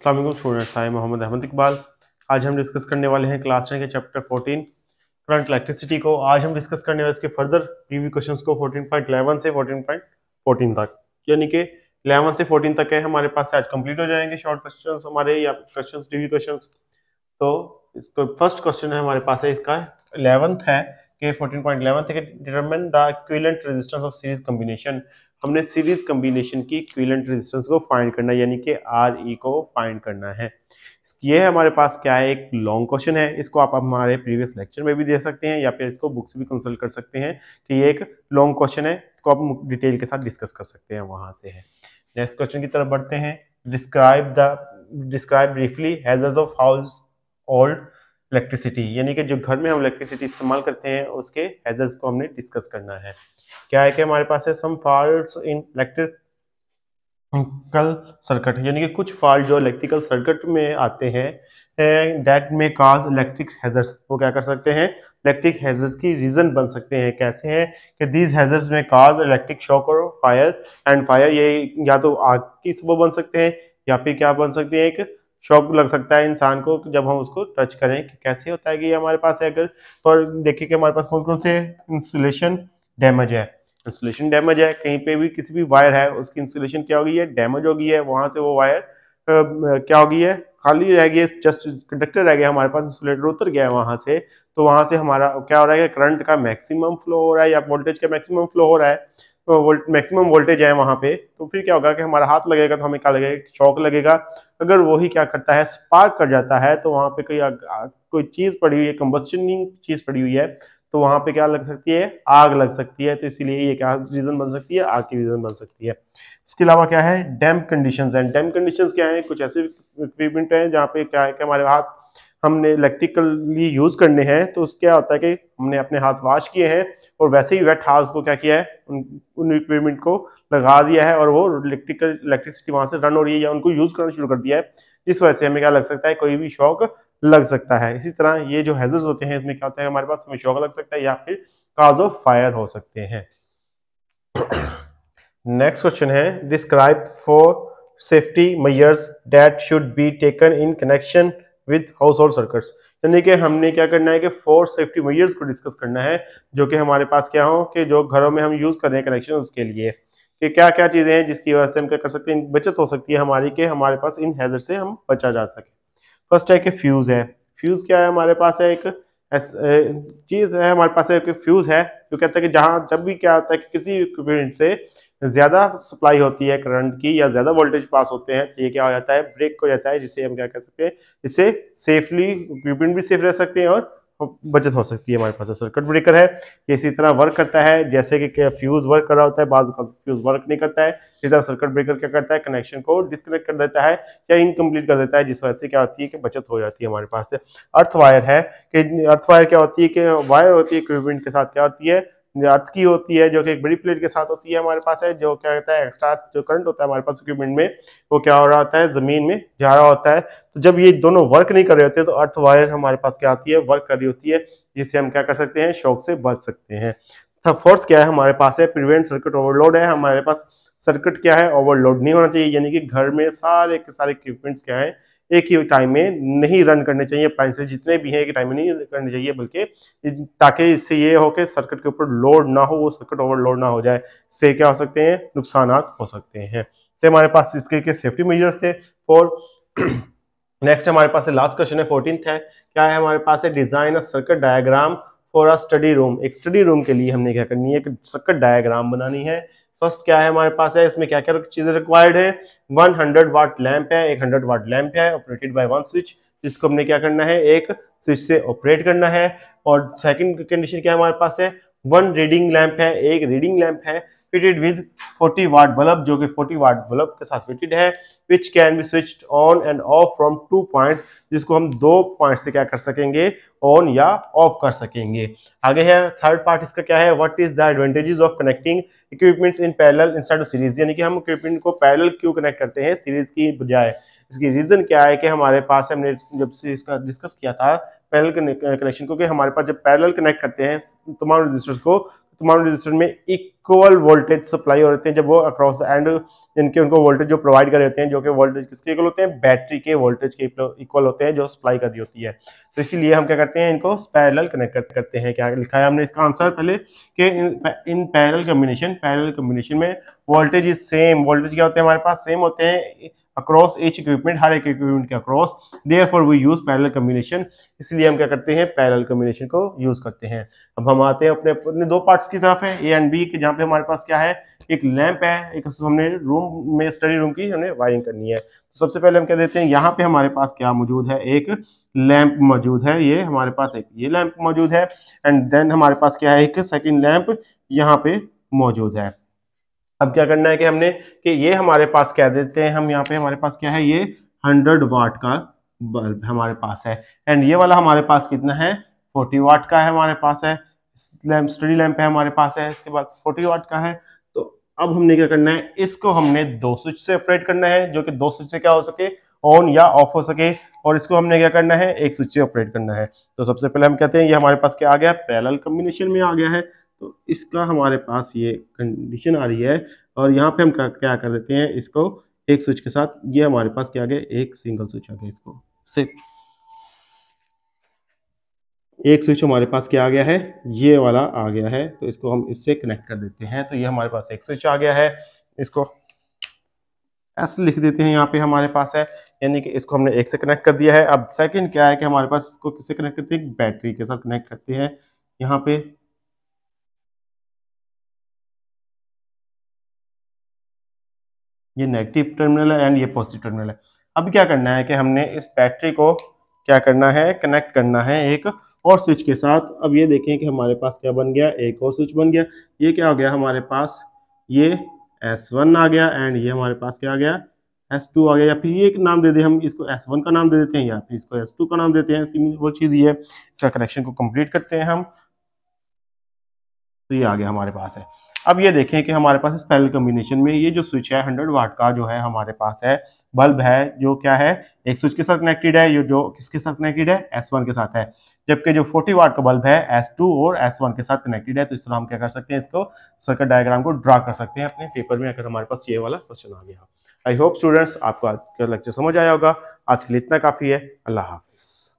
अस्सलाम वालेकुम स्टूडेंट्स, आई मोहम्मद अहमद इकबाल। आज हम डिस्कस करने वाले हैं क्लास 10 के चैप्टर 14 करंट इलेक्ट्रिसिटी को। आज हम डिस्कस करने वाले इसके फर्दर प्रीव्यू क्वेश्चंस को 14.11 से 14.14 तक, यानी कि 11 से 14 तक है हमारे पास आज कंप्लीट हो जाएंगे शॉर्ट क्वेश्चंस हमारे, या क्वेश्चंस रिव्यू क्वेश्चंस। तो इसको फर्स्ट क्वेश्चन है हमारे पास है, इसका 11th है कि 14.11 के determine the equivalent resistance of series combination. हमने सीरीज कॉम्बिनेशन की इक्विवेलेंट रेजिस्टेंस को फाइंड करना है, यानी कि आर ई को फाइंड करना है। ये है हमारे पास क्या है, एक लॉन्ग क्वेश्चन है। इसको आप हमारे प्रीवियस लेक्चर में भी दे सकते हैं या फिर इसको बुक्स भी कंसल्ट कर सकते हैं कि ये एक लॉन्ग क्वेश्चन है। इसको आप डिटेल के साथ डिस्कस कर सकते हैं, वहां से है। नेक्स्ट क्वेश्चन की तरफ बढ़ते हैं। Describe briefly hazards of house hold electricity, यानी कि जो घर में हम इलेक्ट्रिसिटी इस्तेमाल करते हैं उसके हैजर्ड्स को हमने डिस्कस करना है। क्या है कि हमारे पास है सम फॉल्ट्स इन इलेक्ट्रिकल सर्किट, यानी कि कुछ फॉल्ट जो इलेक्ट्रिकल सर्किट में आते हैं दैट में काज इलेक्ट्रिक हैजर्ड्स, वो क्या कर सकते हैं, इलेक्ट्रिक हैजर्ड्स की रीजन बन सकते हैं। कैसे हैं कि दीज हैजर्ड्स में काज इलेक्ट्रिक शॉक और फायर एंड फायर, ये या तो आग की सबब बन सकते हैं या फिर क्या बन सकते हैं, एक शॉक लग सकता है इंसान को जब हम उसको टच करें। कि कैसे होता है कि हमारे पास है, अगर पर देखिए कि हमारे पास कौन कौन से इंसुलेशन डैमेज है। इंसुलेशन डैमेज है, कहीं पे भी किसी भी वायर है उसकी इंसुलेशन क्या हो गई है, डैमेज हो गई है, वहां से वो वायर क्या हो गई है, खाली रह गई है, जस्ट कंडक्टर रह गया हमारे पास, इंसुलेटर उतर गया है वहां से। तो वहां से हमारा क्या हो रहा है, करंट का मैक्सिमम फ्लो हो रहा है या वोल्टेज का मैक्सिमम फ्लो हो रहा है। तो मैक्सिमम वोल्टेज है वहां पे, तो फिर क्या होगा कि हमारा हाथ लगेगा तो हमें क्या लगेगा, शॉक लगेगा। अगर वही क्या करता है, स्पार्क कर जाता है, तो वहां पे कोई चीज पड़ी हुई है, कंबस्टिंग चीज पड़ी हुई है, तो वहां पे क्या लग सकती है, आग लग सकती है। तो इसीलिए ये क्या रीजन बन सकती है, आग की रीजन बन सकती है। इसके अलावा क्या है, डैम्प कंडीशंस हैं। डैम्प कंडीशंस क्या है, कुछ ऐसे इक्विपमेंट है जहाँ पे क्या है कि हमारे हाथ हमने इलेक्ट्रिकली यूज करने हैं, तो उसका क्या होता है कि हमने अपने हाथ वॉश किए हैं और वैसे ही वेट हाथ को क्या किया है, उन इक्विपमेंट को लगा दिया है और वो इलेक्ट्रिसिटी वहां से रन हो रही है या उनको यूज करना शुरू कर दिया है, जिस वजह से हमें क्या लग सकता है, कोई भी शॉक लग सकता है। इसी तरह ये जो हैजर्ड्स होते हैं इसमें क्या होता है, हमारे पास हमें शॉक लग सकता है या फिर काज ऑफ फायर हो सकते हैं। नेक्स्ट क्वेश्चन है, describe 4 safety measures that should be taken in connection with house hold circuits, यानी कि हमने क्या करना है कि 4 सेफ्टी मेजर्स को डिस्कस करना है जो कि हमारे पास क्या हो, कि जो घरों में हम यूज कर रहे हैं कनेक्शन उसके लिए, कि क्या क्या चीजें हैं जिसकी वजह से हम क्या कर सकते हैं, बचत हो सकती है हमारी, कि हमारे पास इन हैजर्ड से हम बचा जा सके। फर्स्ट है कि फ्यूज है। फ्यूज क्या है, हमारे पास है एक चीज है, हमारे पास एक फ्यूज है जो कहता है कि जहां जब भी क्या होता है कि किसी इक्विपमेंट से ज्यादा सप्लाई होती है करंट की या ज्यादा वोल्टेज पास होते हैं, तो ये क्या हो जाता है, ब्रेक हो जाता है, जिससे हम क्या कर सकते हैं, इससे सेफली इक्विपमेंट भी सेफ रह सकते हैं और बचत हो सकती है। हमारे पास सर्किट ब्रेकर है, ये इसी तरह वर्क करता है जैसे कि फ्यूज वर्क कर रहा होता है, बाज़ फ्यूज वर्क नहीं करता है, इसी तरह सर्किट ब्रेकर क्या करता है, कनेक्शन को डिस्कनेक्ट कर देता है या इनकम्प्लीट कर देता है, जिस वजह से क्या होती है कि बचत हो जाती है। हमारे पास अर्थ वायर है, कि अर्थ वायर क्या होती है, कि वायर होती है इक्विपमेंट के साथ क्या होती है, अर्थ की होती है, जो कि एक बड़ी प्लेट के साथ होती है हमारे पास है, जो क्या कहता है, एक्स्ट्रा जो करंट होता है हमारे पास इक्विपमेंट में, वो क्या हो रहा होता है, जमीन में जा रहा होता है। तो जब ये दोनों वर्क नहीं कर रहे होते तो अर्थ वायर हमारे पास क्या आती है, वर्क कर रही होती है, जिससे हम क्या कर सकते हैं, शॉक से बच सकते हैं। फोर्थ क्या है हमारे पास है, प्रिवेंट सर्किट ओवरलोड है। हमारे पास सर्किट क्या है, ओवरलोड नहीं होना चाहिए, यानी कि घर में सारे के सारे इक्विपमेंट्स क्या है, एक ही टाइम में नहीं रन करने चाहिए, अप्लायंसेस जितने भी हैं एक टाइम में नहीं करने चाहिए, बल्कि ताकि इससे ये हो कि सर्किट के ऊपर लोड ना हो, वो सर्किट ओवरलोड ना हो जाए, इससे क्या हो सकते हैं, नुकसान हो सकते हैं। तो हमारे पास इसके सेफ्टी मेजर्स थे 4। नेक्स्ट हमारे पास लास्ट क्वेश्चन है 14th है, क्या है हमारे पास है, design a circuit diagram for a study room. एक स्टडी रूम के लिए हमने क्या करनी है, एक सर्किट डायग्राम बनानी है। फर्स्ट क्या है हमारे पास है, इसमें क्या क्या चीजें रिक्वायर्ड है, 100 वाट लैंप है, एक 100 वाट लैंप है ऑपरेटेड बाय 1 स्विच, जिसको हमने क्या करना है, एक स्विच से ऑपरेट करना है। और सेकंड कंडीशन क्या है हमारे पास है, 1 रीडिंग लैंप है, एक रीडिंग लैंप है फिटेड विद 40 वाट बल्ब, जो कि 40 वाट बल्ब के साथ फिटेड है, which can be switched on and off from 2 points, जिसको हम 2 पॉइंट से क्या कर सकेंगे, ऑन या ऑफ कर सकेंगे। आगे है थर्ड पार्ट, इसका क्या है, what is the advantages of connecting equipments in parallel instead of series, यानी कि हम इक्विपमेंट को पैरेलल क्यों कनेक्ट करते हैं सीरीज की बजाय। इसकी रीजन क्या है कि हमारे पास, हमने जब से इसका डिस्कस किया था पैरेलल कनेक्शन को, कि हमारे पास जब पैरेलल कनेक्ट करते हैं तमाम रजिस्टर्स को, तमाम रेजिस्टर में इक्वल वोल्टेज सप्लाई हो रहे हैं जब वो अक्रॉस द एंड इनके उनको वोल्टेज जो प्रोवाइड कर रहे होते हैं, जो कि वोल्टेज किसके इक्वल होते हैं, बैटरी के वोल्टेज के इक्वल होते हैं जो सप्लाई कर रही होती है। तो इसीलिए हम क्या करते हैं, इनको पैरेलल कनेक्ट करते हैं। क्या लिखा है हमने इसका आंसर पहले कि इन पैरेलल कम्बिनेशन में वोल्टेज इज सेम, वोल्टेज क्या होते हैं हमारे पास, सेम होते हैं अक्रॉस ईच इक्विपमेंट, हर एक इक्विपमेंट के across, therefore we use parallel combination, इसलिए हम क्या करते हैं, पैरेलल कम्बिनेशन को यूज करते हैं। अब हम आते हैं अपने दो पार्ट्स की तरफ है, ए एंड बी के, जहाँ पे हमारे पास क्या है, एक लैंप है, एक हमने रूम में स्टडी रूम की हमने वायरिंग करनी है। तो सबसे पहले हम क्या देते हैं, यहाँ पे हमारे पास क्या मौजूद है, एक लैंप मौजूद है, ये हमारे पास एक ये लैंप मौजूद है, एंड देन हमारे पास क्या है, एक सेकंड लैंप यहाँ पे मौजूद है। अब क्या करना है कि हमने कि ये हमारे पास क्या देते हैं हम, यहाँ पे हमारे पास क्या है, ये 100 वाट का बल्ब हमारे पास है, एंड ये वाला हमारे पास कितना है, 40 वाट का है हमारे पास है, लैंप स्टडी लैंप है हमारे पास है, इसके बाद 40 वाट का है। तो अब हमने क्या करना है, इसको हमने दो स्विच से ऑपरेट करना है, जो कि दो स्विच से क्या हो सके, ऑन या ऑफ हो सके, और इसको हमने क्या करना है, एक स्विच से ऑपरेट करना है। तो सबसे पहले हम कहते हैं ये हमारे पास क्या आ गया, पैरेलल कॉम्बिनेशन में आ गया है। तो इसका हमारे पास ये कंडीशन आ रही है, और यहाँ पे हम क्या कर देते हैं, इसको एक स्विच के साथ, ये हमारे पास क्या आ गया, एक सिंगल स्विच आ गया, इसको सिर्फ एक स्विच हमारे पास क्या आ गया है, ये वाला आ गया है, तो इसको हम इससे कनेक्ट कर देते हैं। तो ये हमारे पास एक स्विच आ गया है, इसको एस लिख देते हैं यहाँ पे हमारे पास है, यानी कि इसको हमने एक से कनेक्ट कर दिया है। अब सेकंड क्या है कि हमारे पास इसको किससे कनेक्ट करते हैं, बैटरी के साथ कनेक्ट करते हैं। यहाँ पे ये नेगेटिव टर्मिनल है एंड ये पॉजिटिव टर्मिनल है। अब क्या करना है कि हमने इस बैटरी को क्या करना है, कनेक्ट करना है एक और स्विच के साथ। अब ये देखें कि हमारे पास क्या बन गया, एक और स्विच बन गया। ये क्या हो गया हमारे पास, ये S1 आ गया, एंड ये हमारे पास क्या आ गया, S2 आ गया, या फिर ये एक नाम दे दें हम इसको, S1 का नाम दे देते हैं, या फिर इसको S2 का नाम देते हैं, वो चीज़ ये है। इसका कनेक्शन को कंप्लीट करते हैं हम, तो ये आ गया हमारे पास है। अब ये देखें कि हमारे पास इस पैरेलल कॉम्बिनेशन में ये जो स्विच है 100 वाट का जो है हमारे पास है, बल्ब है, जो क्या है, एक स्विच के साथ कनेक्टेड है, ये जो किसके साथ कनेक्टेड है, S1 के साथ है, जबकि जो 40 वाट का बल्ब है S2 और S1 के साथ कनेक्टेड है। तो इस तरह हम क्या कर सकते हैं, इसको सर्किट डायग्राम को ड्रा कर सकते हैं अपने पेपर में, अगर हमारे पास ये वाला क्वेश्चन आ गया। आई होप स्टूडेंट्स आपको आज का लेक्चर समझ आया होगा। आज के लिए इतना काफी है। अल्लाह हाफिज।